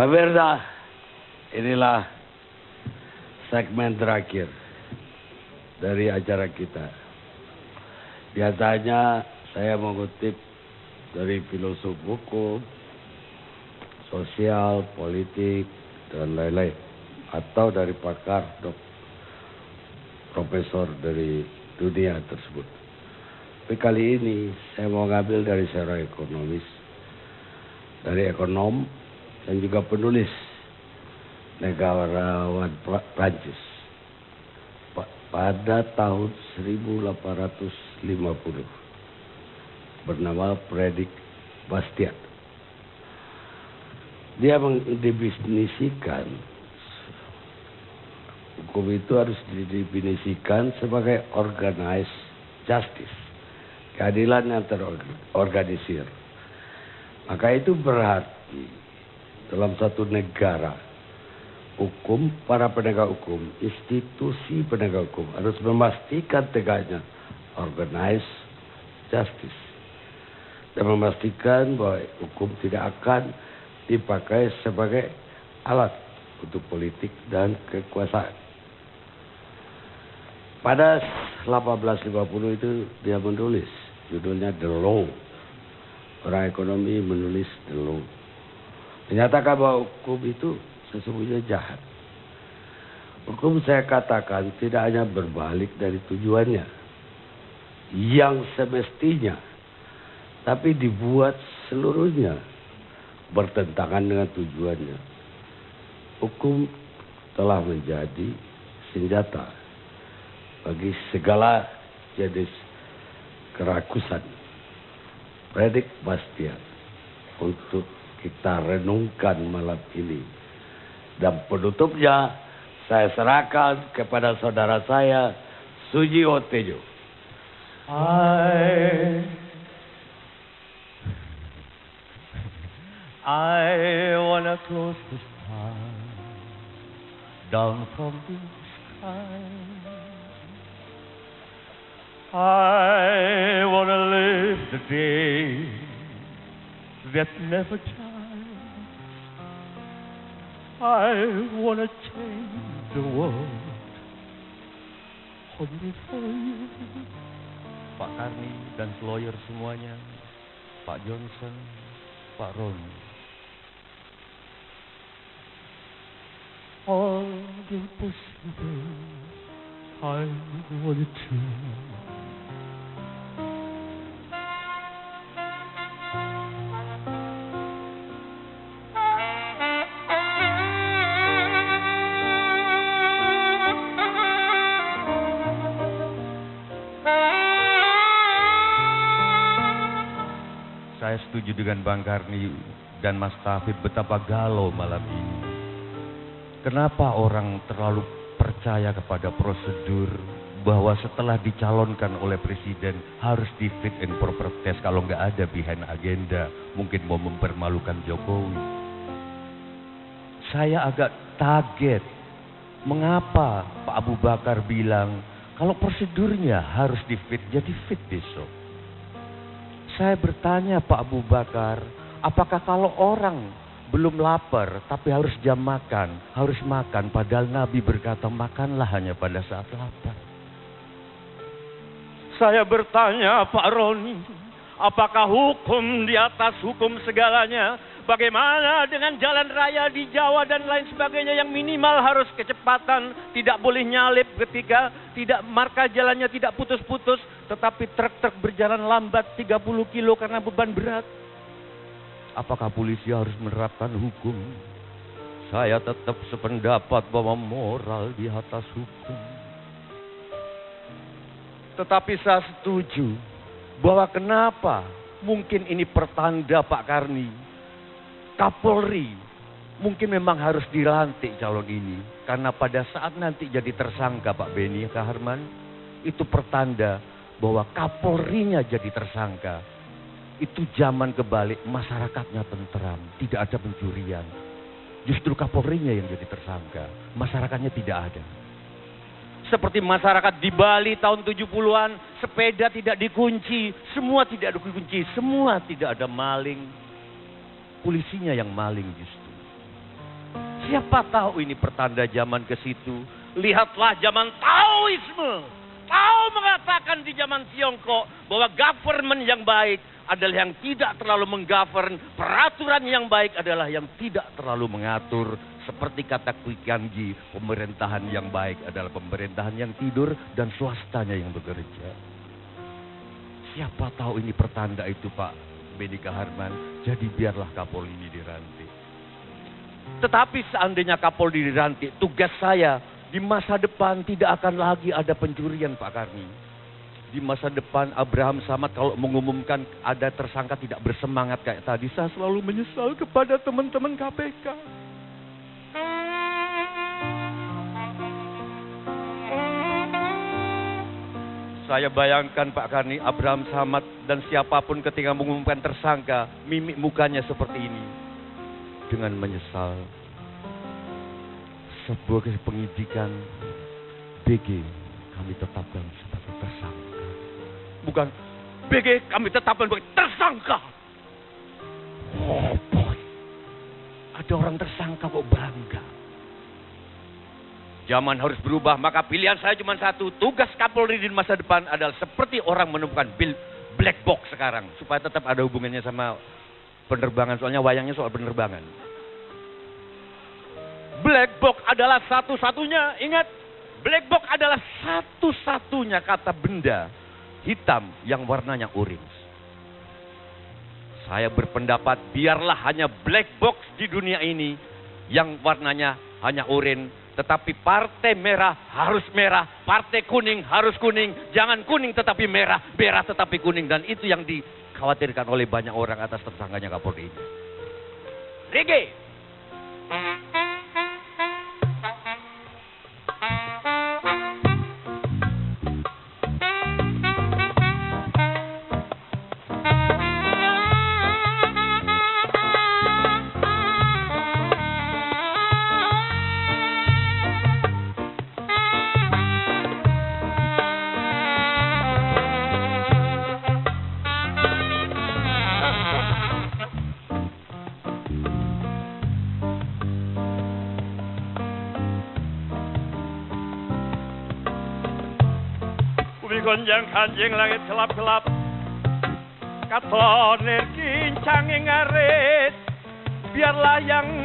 Pemirsa, inilah segmen terakhir dari acara kita. Biasanya saya mengutip dari filosof hukum, sosial, politik, dan lain-lain. Atau dari pakar, profesor dari dunia tersebut. Tapi kali ini saya mau ngambil dari seorang ekonomis, dari ekonom, dan juga penulis negarawan Prancis pada tahun 1850 bernama Frederick Bastiat. Dia mendefinisikan hukum itu harus didefinisikan sebagai organized justice, keadilan yang terorganisir. Maka itu berarti dalam satu negara, hukum, para penegak hukum, institusi penegak hukum harus memastikan tegaknya organized justice. Dan memastikan bahwa hukum tidak akan dipakai sebagai alat untuk politik dan kekuasaan. Pada 1850 itu dia menulis, judulnya The Law. Orang ekonomi menulis The Law. Menyatakan bahwa hukum itu sesungguhnya jahat. Hukum saya katakan tidak hanya berbalik dari tujuannya yang semestinya, tapi dibuat seluruhnya bertentangan dengan tujuannya. Hukum telah menjadi senjata bagi segala jenis kerakusan. Frederick Bastiat untuk kita renungkan malam ini. Dan penutupnya saya serahkan kepada saudara saya, Sujiwo Tejo. I wanna close the sky down from the sky. I wanna live the day that never dies. I wanna change the world only for you. Pak Karni dan lawyer semuanya, Pak Johnson, Pak Roni. All the possible I wanted to. Saya setuju dengan Bang Karni dan Mas Tafid betapa galau malam ini. Kenapa orang terlalu percaya kepada prosedur bahwa setelah dicalonkan oleh presiden harus di fit and proper test, kalau nggak ada behind agenda mungkin mau mempermalukan Jokowi. Saya agak kaget mengapa Pak Abu Bakar bilang kalau prosedurnya harus di fit, jadi fit besok. Saya bertanya Pak Abu Bakar, apakah kalau orang belum lapar tapi harus jam makan, harus makan, padahal Nabi berkata makanlah hanya pada saat lapar. Saya bertanya Pak Roni, apakah hukum di atas hukum segalanya? Bagaimana dengan jalan raya di Jawa dan lain sebagainya yang minimal harus kecepatan, tidak boleh nyalip ketika tidak marka jalannya tidak putus-putus, tetapi truk-truk berjalan lambat 30 kilo karena beban berat. Apakah polisi harus menerapkan hukum? Saya tetap sependapat bahwa moral di atas hukum. Tetapi saya setuju bahwa kenapa mungkin ini pertanda Pak Karni, Kapolri mungkin memang harus dilantik calon ini. Karena pada saat nanti jadi tersangka Pak Beni Kaharman, itu pertanda bahwa Kapolrinya jadi tersangka. Itu zaman kebalik, masyarakatnya tentram, tidak ada pencurian. Justru Kapolrinya yang jadi tersangka, masyarakatnya tidak ada. Seperti masyarakat di Bali tahun 70-an, sepeda tidak dikunci, semua tidak dikunci, semua tidak ada maling. Polisinya yang maling justru. Siapa tahu ini pertanda zaman ke situ. Lihatlah zaman Taoisme. Tao mengatakan di zaman Tiongkok bahwa government yang baik adalah yang tidak terlalu menggovern. Peraturan yang baik adalah yang tidak terlalu mengatur. Seperti kata Kui Kiangi, pemerintahan yang baik adalah pemerintahan yang tidur dan swastanya yang bekerja. Siapa tahu ini pertanda itu Pak Benny Kaharman. Jadi biarlah Kapolri ini dilantik. Tetapi seandainya Kapolri dilantik, tugas saya di masa depan tidak akan lagi ada pencurian Pak Karni. Di masa depan Abraham Samad kalau mengumumkan ada tersangka tidak bersemangat kayak tadi, saya selalu menyesal kepada teman-teman KPK. Saya bayangkan Pak Karni, Abraham Samad dan siapapun ketika mengumumkan tersangka, mimik mukanya seperti ini. Dengan menyesal. Sebuah penyidikan BG kami tetapkan sebagai tersangka. Bukan BG kami tetapkan sebagai tersangka. Oh boy. Ada orang tersangka kok bangga. Zaman harus berubah, maka pilihan saya cuma satu. Tugas Kapolri di masa depan adalah seperti orang menemukan black box sekarang. Supaya tetap ada hubungannya sama penerbangan. Soalnya wayangnya soal penerbangan. Black box adalah satu-satunya, ingat. Black box adalah satu-satunya kata benda hitam yang warnanya orange. Saya berpendapat biarlah hanya black box di dunia ini yang warnanya hanya orange. Tetapi partai merah harus merah, partai kuning harus kuning. Jangan kuning tetapi merah, merah tetapi kuning. Dan itu yang dikhawatirkan oleh banyak orang atas tersangkanya Kapolri ini. Reggae. Gonjang kanjeng langit gelap-gelap, katonir kincang ngarit, biarlah yang